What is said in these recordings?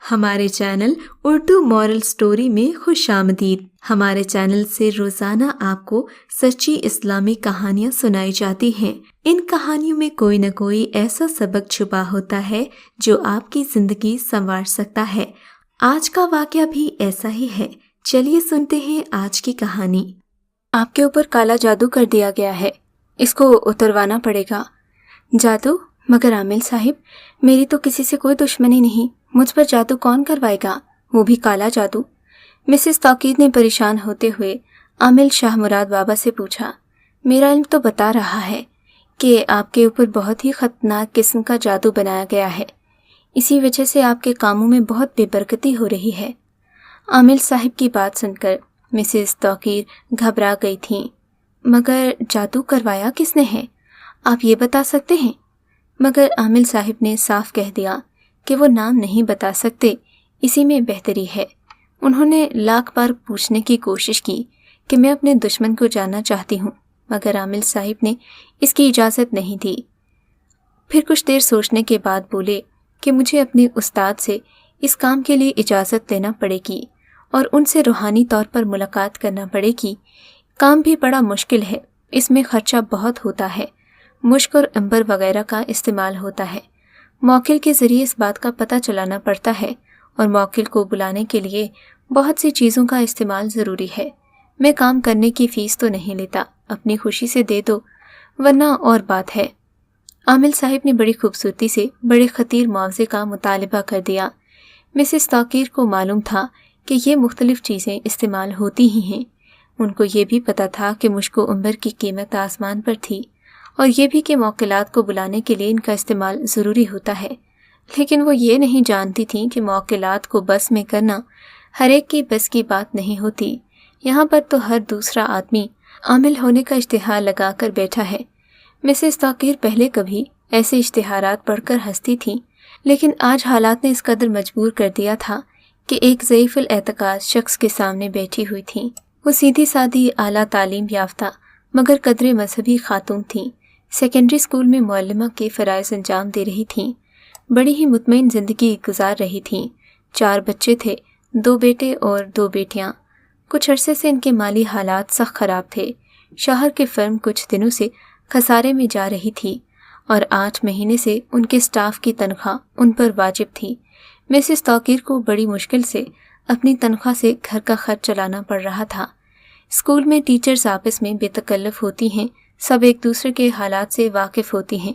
ہمارے channel Urdu moral story میں خوش آمدید۔ ہمارے چینل سے روزانہ آپ کو سچی اسلامی کہانیاں سنائی جاتی ہیں۔ ان کہانیوں میں کوئی نہ کوئی ایسا سبق چھپا ہوتا ہے جو آپ کی زندگی سنوار سکتا ہے۔ آج کا واقعہ بھی ایسا ہی ہے۔ چلیے سنتے ہیں آج کی کہانی۔ آپ کے اوپر کالا جادو کر دیا گیا ہے، اس کو اتروانا پڑے گا۔ جادو؟ مگر عامل صاحب، میری تو کسی سے کوئی دشمنی نہیں، مجھ پر جادو کون کروائے گا، وہ بھی کالا جادو؟ مسز توقیر نے پریشان ہوتے ہوئے عامل شاہ مراد بابا سے پوچھا۔ میرا علم تو بتا رہا ہے کہ آپ کے اوپر بہت ہی خطرناک قسم کا جادو بنایا گیا ہے، اسی وجہ سے آپ کے کاموں میں بہت بے برکتی ہو رہی ہے۔ عامل صاحب کی بات سن کر مسز توقیر گھبرا گئی تھیں۔ مگر جادو کروایا کس نے ہے، آپ یہ بتا سکتے ہیں؟ مگر عامل صاحب نے صاف کہہ دیا کہ وہ نام نہیں بتا سکتے، اسی میں بہتری ہے۔ انہوں نے لاکھ بار پوچھنے کی کوشش کی کہ میں اپنے دشمن کو جاننا چاہتی ہوں، مگر عامل صاحب نے اس کی اجازت نہیں دی۔ پھر کچھ دیر سوچنے کے بعد بولے کہ مجھے اپنے استاد سے اس کام کے لیے اجازت لینا پڑے گی اور ان سے روحانی طور پر ملاقات کرنا پڑے گی۔ کام بھی بڑا مشکل ہے، اس میں خرچہ بہت ہوتا ہے، مشک اور عنبر وغیرہ کا استعمال ہوتا ہے۔ موکل کے ذریعے اس بات کا پتہ چلانا پڑتا ہے اور موکل کو بلانے کے لیے بہت سی چیزوں کا استعمال ضروری ہے۔ میں کام کرنے کی فیس تو نہیں لیتا، اپنی خوشی سے دے دو ورنہ اور بات ہے۔ عامل صاحب نے بڑی خوبصورتی سے بڑے خطیر معاوضے کا مطالبہ کر دیا۔ مسز توقیر کو معلوم تھا کہ یہ مختلف چیزیں استعمال ہوتی ہی ہیں۔ ان کو یہ بھی پتہ تھا کہ مشک و عنبر کی قیمت آسمان پر تھی، اور یہ بھی کہ موکلات کو بلانے کے لیے ان کا استعمال ضروری ہوتا ہے، لیکن وہ یہ نہیں جانتی تھیں کہ موکلات کو بس میں کرنا ہر ایک کی بس کی بات نہیں ہوتی۔ یہاں پر تو ہر دوسرا آدمی عامل ہونے کا اشتہار لگا کر بیٹھا ہے۔ مسز توقیر پہلے کبھی ایسے اشتہارات پڑھ کر ہنستی تھیں، لیکن آج حالات نے اس قدر مجبور کر دیا تھا کہ ایک ضعیف الاعتقاد شخص کے سامنے بیٹھی ہوئی تھیں۔ وہ سیدھی سادی اعلیٰ تعلیم یافتہ مگر قدرے مذہبی خاتون تھیں۔ سیکنڈری اسکول میں معلمہ کے فرائض انجام دے رہی تھیں، بڑی ہی مطمئن زندگی گزار رہی تھیں۔ 4 بچے تھے، 2 بیٹے اور 2 بیٹیاں۔ کچھ عرصے سے ان کے مالی حالات سخت خراب تھے۔ شوہر کی فرم کچھ دنوں سے خسارے میں جا رہی تھی اور 8 مہینے سے ان کے سٹاف کی تنخواہ ان پر واجب تھی۔ مسز توقیر کو بڑی مشکل سے اپنی تنخواہ سے گھر کا خرچ چلانا پڑ رہا تھا۔ اسکول میں ٹیچرز آپس میں بے تکلف ہوتی ہیں، سب ایک دوسرے کے حالات سے واقف ہوتی ہیں۔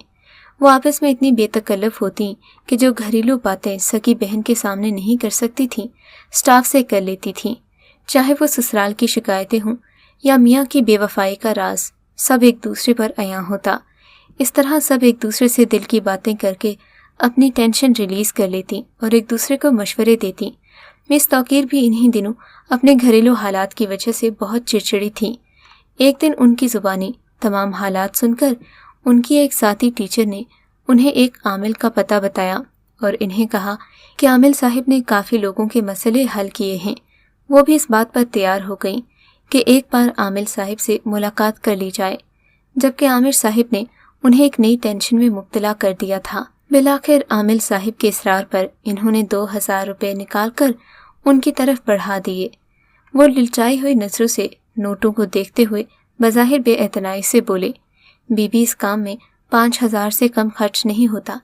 وہ آپس میں اتنی بے تکلف ہوتی کہ جو گھریلو باتیں سکی بہن کے سامنے نہیں کر سکتی تھیں، سٹاف سے کر لیتی تھیں، چاہے وہ سسرال کی شکایتیں ہوں یا میاں کی بے وفائی کا راز، سب ایک دوسرے پر عیاں ہوتا۔ اس طرح سب ایک دوسرے سے دل کی باتیں کر کے اپنی ٹینشن ریلیز کر لیتی اور ایک دوسرے کو مشورے دیتی۔ مس توقیر بھی انہی دنوں اپنے گھریلو حالات کی وجہ سے بہت چڑچڑی تھیں۔ ایک دن ان کی زبانی تمام حالات سن کر ان کی ایک ساتھی ٹیچر نے انہیں ایک عامل کا پتہ بتایا اور انہیں کہا کہ عامل صاحب نے کافی لوگوں کے مسئلے حل کیے ہیں۔ وہ بھی اس بات پر تیار ہو گئیں کہ ایک بار عامل صاحب سے ملاقات کر لی جائے، جبکہ عامر صاحب نے انہیں ایک نئی ٹینشن میں مبتلا کر دیا تھا۔ بالآخر عامل صاحب کے اصرار پر انہوں نے 2000 روپے نکال کر ان کی طرف بڑھا دیے۔ وہ للچائی ہوئی نظروں سے نوٹوں کو دیکھتے ہوئے بظاہر بے اعتنائی سے بولے، بی بی اس کام میں 5000 سے کم خرچ نہیں ہوتا۔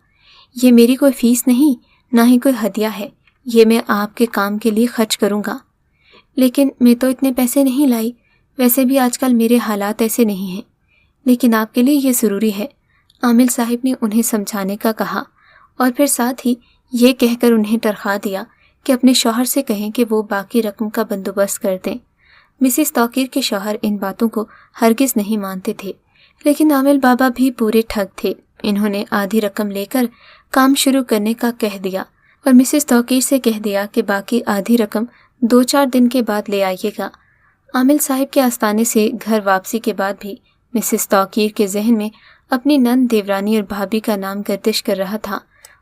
یہ میری کوئی فیس نہیں، نہ ہی کوئی ہدیہ ہے، یہ میں آپ کے کام کے لیے خرچ کروں گا۔ لیکن میں تو اتنے پیسے نہیں لائی، ویسے بھی آج کل میرے حالات ایسے نہیں ہیں، لیکن آپ کے لیے یہ ضروری ہے، عامل صاحب نے انہیں سمجھانے کا کہا، اور پھر ساتھ ہی یہ کہہ کر انہیں ٹرخا دیا کہ اپنے شوہر سے کہیں کہ وہ باقی رقم کا بندوبست کر دیں۔ مسز توقیر کے شوہر ان باتوں کو ہرگز نہیں مانتے تھے، لیکن عامل بابا بھی پورے ٹھگ تھے۔ انہوں نے آدھی رقم لے کر کام شروع کرنے کا کہہ دیا اور مسز توقیر سے کہہ دیا کہ باقی آدھی رقم 2-4 دن کے بعد لے آئیے گا۔ عامل صاحب کے آستانے سے گھر واپسی کے بعد بھی مسز توقیر کے ذہن میں اپنی نند دیورانی اور بھابھی کا نام گردش کر رہا تھا۔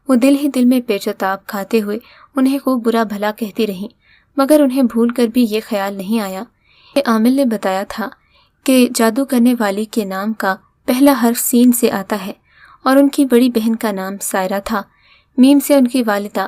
وہ دل ہی دل میں پیچ و تاب کھاتے ہوئے انہیں کو برا بھلا کہتی رہیں، مگر انہیں بھول کر بھی یہ خیال نہیں آیا کہ عامل نے بتایا تھا کہ جادو کرنے والی کے نام کا پہلا حرف سین سے آتا ہے اور ان کی بڑی بہن کا نام سائرہ تھا۔ میم سے ان کی والدہ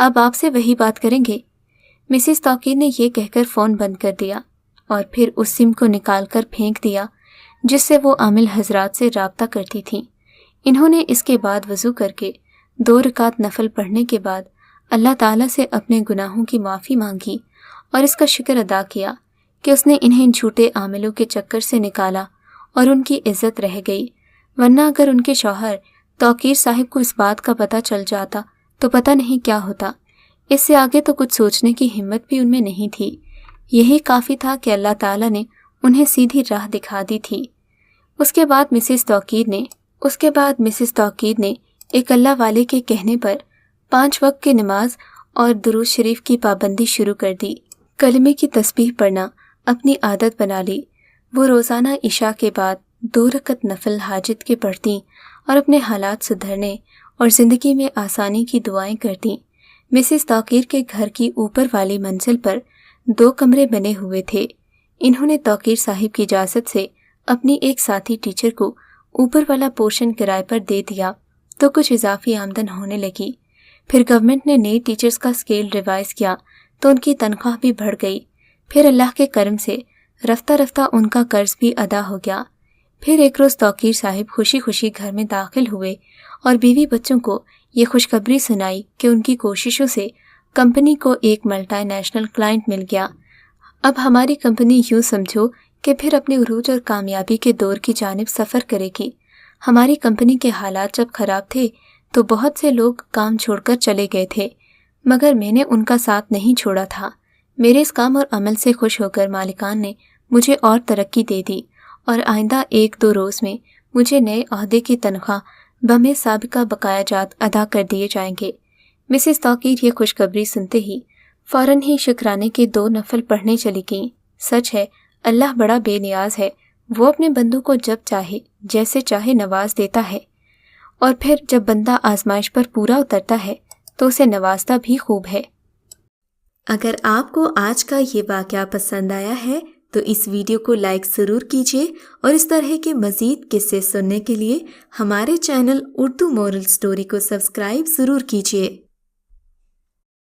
اب آپ سے وہی بات کریں گے۔ مسز توقیر نے یہ کہہ کر فون بند کر دیا اور پھر اس سم کو نکال کر پھینک دیا جس سے وہ عامل حضرات سے رابطہ کرتی تھیں۔ انہوں نے اس کے بعد وضو کر کے 2 رکعت نفل پڑھنے کے بعد اللہ تعالیٰ سے اپنے گناہوں کی معافی مانگی اور اس کا شکر ادا کیا کہ اس نے انہیں ان جھوٹے عاملوں کے چکر سے نکالا اور ان کی عزت رہ گئی، ورنہ اگر ان کے شوہر توقیر صاحب کو اس بات کا پتہ چل جاتا تو پتہ نہیں کیا ہوتا۔ اس سے آگے تو کچھ سوچنے کی ہمت بھی ان میں نہیں تھی۔ یہی کافی تھا کہ اللہ تعالیٰ نے انہیں سیدھی راہ دکھا دی تھی۔ اس کے بعد مسز توقیر نے ایک اللہ والے کے کہنے پر 5 وقت کی نماز اور درود شریف کی پابندی شروع کر دی۔ کلمے کی تسبیح پڑھنا اپنی عادت بنا لی۔ وہ روزانہ عشاء کے بعد 2 رکعت نفل حاجت کے پڑھتیں اور اپنے حالات سدھرنے اور زندگی میں آسانی کی دعائیں کرتیں۔ مسز توقیر کے گھر کی اوپر والی منزل پر 2 کمرے بنے ہوئے تھے۔ انہوں نے توقیر صاحب کی اجازت سے اپنی ایک ساتھی ٹیچر کو اوپر والا پورشن کرائے پر دے دیا تو کچھ اضافی آمدن ہونے لگی۔ پھر گورنمنٹ نے نئی ٹیچرز کا اسکیل ریوائز کیا تو ان کی تنخواہ بھی بڑھ گئی۔ پھر اللہ کے کرم سے رفتہ رفتہ ان کا قرض بھی ادا ہو گیا۔ پھر ایک روز توقیر صاحب خوشی خوشی گھر میں داخل ہوئے اور بیوی بچوں کو یہ خوشخبری سنائی کہ ان کی کوششوں سے کمپنی کو ایک ملٹی نیشنل کلائنٹ مل گیا۔ اب ہماری کمپنی یوں سمجھو کہ پھر اپنے عروج اور کامیابی کے دور کی جانب سفر کرے گی۔ ہماری کمپنی کے حالات جب خراب تھے تو بہت سے لوگ کام چھوڑ کر چلے گئے تھے، مگر میں نے ان کا ساتھ نہیں چھوڑا تھا۔ میرے اس کام اور عمل سے خوش ہو کر مالکان نے مجھے اور ترقی دے دی اور آئندہ 1-2 روز میں مجھے نئے عہدے کی تنخواہ بہمِ سابقہ بقایا جات ادا کر دیے جائیں گے۔ مسز توقیر یہ خوشخبری سنتے ہی فوراً ہی شکرانے کے 2 نفل پڑھنے چلی گئیں۔ سچ ہے، اللہ بڑا بے نیاز ہے، وہ اپنے بندوں کو جب چاہے جیسے چاہے نواز دیتا ہے، اور پھر جب بندہ آزمائش پر پورا اترتا ہے تو اسے نوازتا بھی خوب ہے۔ اگر آپ کو آج کا یہ واقعہ پسند آیا ہے تو اس ویڈیو کو لائک ضرور کیجیے اور اس طرح کے مزید قصے سننے کے لیے ہمارے چینل اردو مورل سٹوری کو سبسکرائب ضرور کیجیے۔